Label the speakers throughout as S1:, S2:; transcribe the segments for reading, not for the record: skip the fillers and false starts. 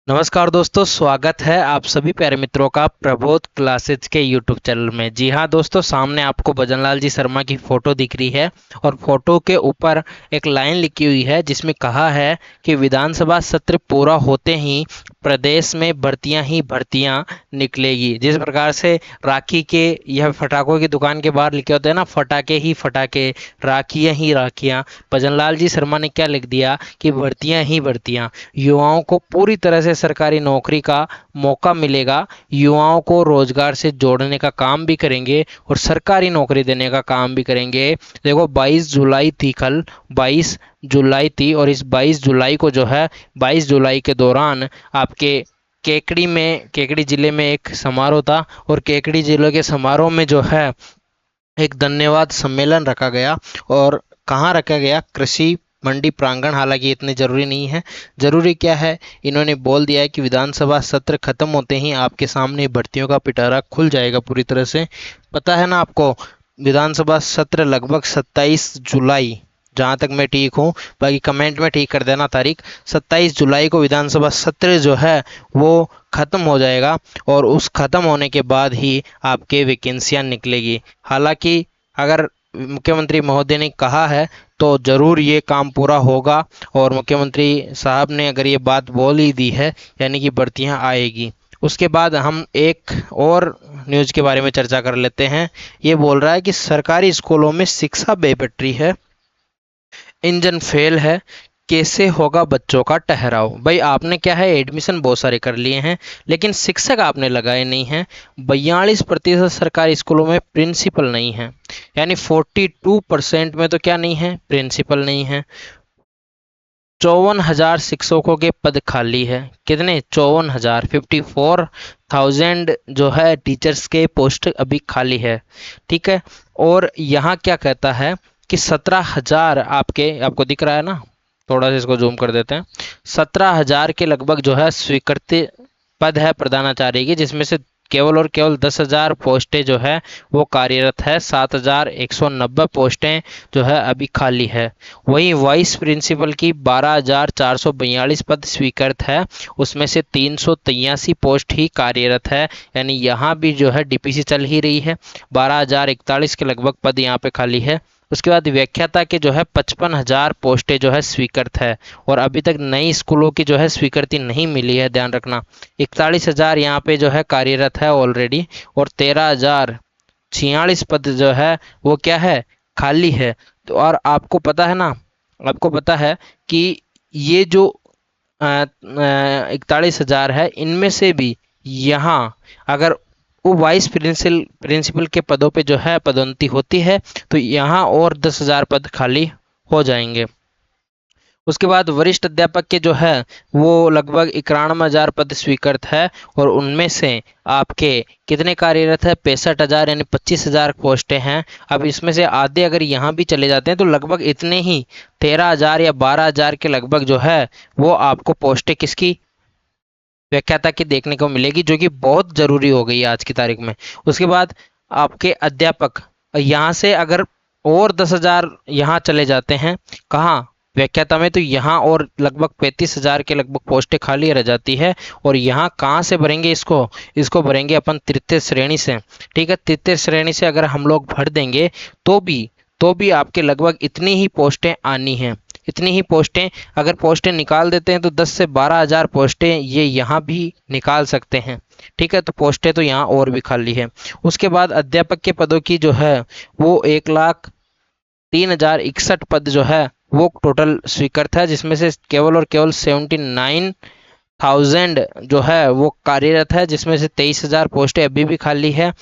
S1: नमस्कार दोस्तों, स्वागत है आप सभी प्यारे मित्रों का प्रबोध क्लासेज के यूट्यूब चैनल में। जी हाँ दोस्तों, सामने आपको भजनलाल जी शर्मा की फ़ोटो दिख रही है और फोटो के ऊपर एक लाइन लिखी हुई है जिसमें कहा है कि विधानसभा सत्र पूरा होते ही प्रदेश में भर्तियां ही भर्तियां निकलेगी। जिस प्रकार से राखी के यह फटाकों की दुकान के बाहर लिखे होते हैं ना, फटाके ही फटाके, राखियां ही राखियां, भजनलाल जी शर्मा ने क्या लिख दिया कि भर्तियां ही भर्तियां। युवाओं को पूरी तरह से सरकारी नौकरी का मौका मिलेगा, युवाओं को रोजगार से जोड़ने का काम भी करेंगे और सरकारी नौकरी देने का काम भी करेंगे। देखो 22 जुलाई थी, कल 22 जुलाई थी और इस 22 जुलाई को जो है 22 जुलाई के दौरान आपके केकड़ी जिले में एक समारोह था और केकड़ी जिले के समारोह में जो है एक धन्यवाद सम्मेलन रखा गया। और कहाँ रखा गया? कृषि मंडी प्रांगण। हालांकि इतने जरूरी नहीं है, जरूरी क्या है, इन्होंने बोल दिया है कि विधानसभा सत्र खत्म होते ही आपके सामने भर्तियों का पिटारा खुल जाएगा पूरी तरह से। पता है ना आपको, विधानसभा सत्र लगभग 27 जुलाई, जहाँ तक मैं ठीक हूँ, बाकी कमेंट में ठीक कर देना तारीख। 27 जुलाई को विधानसभा सत्र जो है वो ख़त्म हो जाएगा और उस ख़त्म होने के बाद ही आपके वैकेंसियाँ निकलेगी। हालांकि अगर मुख्यमंत्री महोदय ने कहा है तो ज़रूर ये काम पूरा होगा और मुख्यमंत्री साहब ने अगर ये बात बोल ही दी है यानी कि भर्तियाँ आएगी। उसके बाद हम एक और न्यूज़ के बारे में चर्चा कर लेते हैं। ये बोल रहा है कि सरकारी स्कूलों में शिक्षा बेपटरी है, इंजन फेल है, कैसे होगा बच्चों का ठहराव। भाई आपने क्या है, एडमिशन बहुत सारे कर लिए हैं लेकिन शिक्षक आपने लगाए नहीं हैं। 42% सरकारी स्कूलों में प्रिंसिपल नहीं है, यानी 42% में तो क्या नहीं है, प्रिंसिपल नहीं है। 54,000 शिक्षकों के पद खाली है। कितने? 54,000, 54,000 जो है टीचर्स के पोस्ट अभी खाली है। ठीक है। और यहाँ क्या कहता है कि 17,000 आपको दिख रहा है ना, थोड़ा सा इसको जूम कर देते हैं। 17,000 के लगभग जो है स्वीकृत पद है प्रधानाचार्य की, जिसमें से केवल और केवल 10,000 पोस्टें जो है वो कार्यरत है। 7,190 पोस्टें जो है अभी खाली है। वहीं वाइस प्रिंसिपल की 12,442 पद स्वीकृत है, उसमें से 383 पोस्ट ही कार्यरत है, यानी यहाँ भी जो है डीपीसी चल ही रही है। 12,041 के लगभग पद यहाँ पे खाली है। उसके बाद व्याख्याता के जो है 55,000 पोस्टें जो है स्वीकृत है और अभी तक नई स्कूलों की जो है स्वीकृति नहीं मिली है, ध्यान रखना। 41,000 यहाँ पे जो है कार्यरत है ऑलरेडी और 13,046 पद जो है वो क्या है, खाली है। तो और आपको पता है ना, आपको पता है कि ये जो 41,000 है, इनमें से भी यहाँ अगर वो वाइस प्रिंसिपल के पदों पे जो है पदोन्नति होती है तो यहाँ और 10,000 पद खाली हो जाएंगे। उसके बाद वरिष्ठ अध्यापक के जो है वो लगभग 91,000 पद स्वीकृत है और उनमें से आपके कितने कार्यरत है? 65,000, यानी 25,000 पोस्टें हैं। अब इसमें से आधे अगर यहाँ भी चले जाते हैं तो लगभग इतने ही 13,000 या 12,000 के लगभग जो है वो आपको पोस्टें किसकी, व्याख्याता की देखने को मिलेगी, जो कि बहुत ज़रूरी हो गई है आज की तारीख में। उसके बाद आपके अध्यापक, यहाँ से अगर और 10,000 यहाँ चले जाते हैं, कहाँ, व्याख्याता में, तो यहाँ और लगभग 35,000 के लगभग पोस्टें खाली रह जाती है। और यहाँ कहाँ से भरेंगे इसको भरेंगे अपन तृतीय श्रेणी से। ठीक है, तृतीय श्रेणी से अगर हम लोग भर देंगे तो भी आपके लगभग इतनी ही पोस्टें आनी हैं। इतनी ही पोस्टें, अगर पोस्टें निकाल देते हैं तो 10 से 12,000 पोस्टें ये यहाँ भी निकाल सकते हैं। ठीक है, तो पोस्टें तो यहाँ और भी खाली है। उसके बाद अध्यापक के पदों की जो है वो 1,03,061 पद जो है वो टोटल स्वीकृत है, जिसमें से केवल और केवल 79,000 जो है वो कार्यरत है, जिसमें से 23,000 पोस्टें अभी भी खाली है।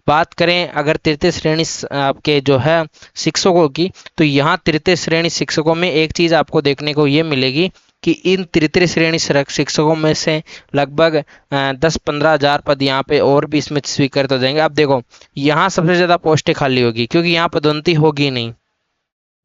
S1: बात करें अगर तृतीय श्रेणी आपके जो है शिक्षकों की, तो यहाँ तृतीय श्रेणी शिक्षकों में एक चीज़ आपको देखने को ये मिलेगी कि इन तृतीय श्रेणी शिक्षकों में से लगभग 10-15,000 पद यहाँ पे और भी इसमें स्वीकृत हो जाएंगे। अब देखो यहाँ सबसे ज़्यादा पोस्टें खाली होगी क्योंकि यहाँ पदोन्नति होगी नहीं,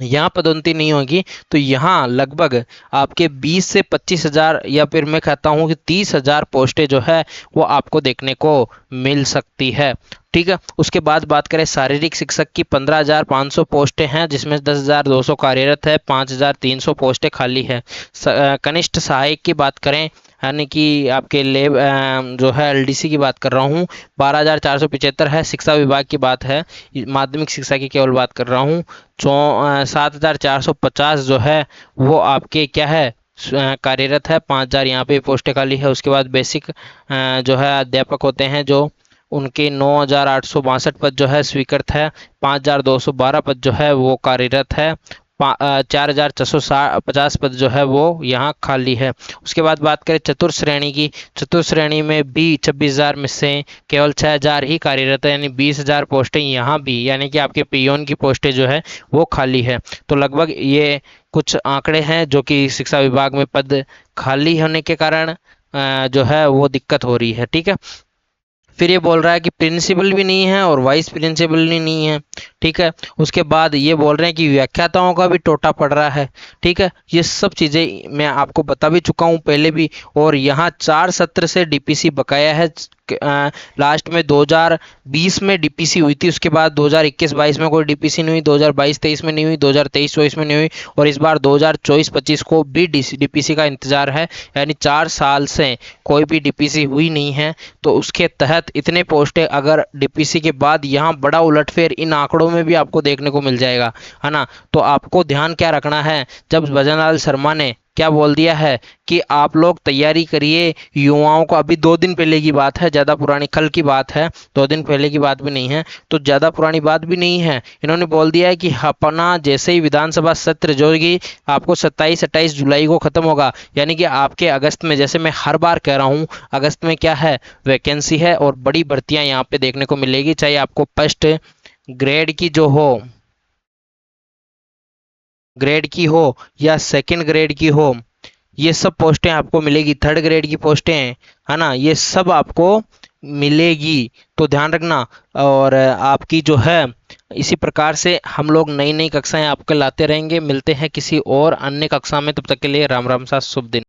S1: यहाँ पदोन्नति नहीं होगी, तो यहाँ लगभग आपके 20 से 25,000 या फिर मैं कहता हूँ कि 30,000 पोस्टें जो है वो आपको देखने को मिल सकती है। ठीक है। उसके बाद बात करें शारीरिक शिक्षक की, 15,500 पोस्टें हैं, जिसमें 10,200 कार्यरत है, 5,300 पोस्टें खाली है। कनिष्ठ सहायक की बात करें, यानी कि आपके लेब जो है एलडीसी की बात कर रहा हूँ, 12,475 है। शिक्षा विभाग की बात है, माध्यमिक शिक्षा की केवल बात कर रहा हूँ, 7,450 जो है वो आपके क्या है कार्यरत है, 5,000 यहाँ पे पोस्टें खाली है। उसके बाद बेसिक जो है अध्यापक होते हैं, जो उनके 9,862 पद जो है स्वीकृत है, 5,212 पद जो है वो कार्यरत है, 4,450 पद जो है वो यहाँ खाली है। उसके बाद बात करें चतुर्थ श्रेणी की, चतुर्थ श्रेणी में भी 26,000 में से केवल 6,000 ही कार्यरत है, यानी 20,000 पोस्टें यहाँ भी, यानी कि आपके पियोन की पोस्टें जो है वो खाली है। तो लगभग ये कुछ आंकड़े हैं जो कि शिक्षा विभाग में पद खाली होने के कारण जो है वो दिक्कत हो रही है। ठीक है। फिर ये बोल रहा है कि प्रिंसिपल भी नहीं है और वाइस प्रिंसिपल भी नहीं है। ठीक है। उसके बाद ये बोल रहे हैं कि व्याख्याताओं का भी टोटा पड़ रहा है। ठीक है। ये सब चीज़ें मैं आपको बता भी चुका हूँ पहले भी। और यहाँ 4 सत्र से डीपीसी बकाया है। लास्ट में 2020 में डीपीसी हुई थी, उसके बाद 2021-22 में कोई डीपीसी नहीं हुई, 2022-23 में नहीं हुई, 2023-24 में नहीं हुई, और इस बार 2024-25 को भी डीपीसी का इंतजार है। यानी 4 साल से कोई भी डीपीसी हुई नहीं है। तो उसके तहत इतने पोस्टें अगर डीपीसी के बाद यहाँ बड़ा उलटफेर इन आंकड़ों में भी आपको देखने को मिल जाएगा, है ना। तो आपको ध्यान क्या रखना है, जब भजनलाल शर्मा ने क्या बोल दिया है कि आप लोग तैयारी करिए, युवाओं को, अभी 2 दिन पहले की बात है, ज़्यादा पुरानी, कल की बात है, 2 दिन पहले की बात भी नहीं है, तो ज़्यादा पुरानी बात भी नहीं है। इन्होंने बोल दिया है कि अपना जैसे ही विधानसभा सत्र जो कि आपको 27-28 जुलाई को ख़त्म होगा, यानी कि आपके अगस्त में, जैसे मैं हर बार कह रहा हूँ, अगस्त में क्या है, वैकेंसी है और बड़ी भर्तियाँ यहाँ पे देखने को मिलेगी, चाहे आपको फर्स्ट ग्रेड की जो हो, ग्रेड की हो या सेकंड ग्रेड की हो, ये सब पोस्टें आपको मिलेगी। थर्ड ग्रेड की पोस्टें, है ना, ये सब आपको मिलेगी, तो ध्यान रखना। और आपकी जो है इसी प्रकार से हम लोग नई नई कक्षाएं आपको लाते रहेंगे। मिलते हैं किसी और अन्य कक्षा में, तब तक के लिए राम राम सा शुभ दिन।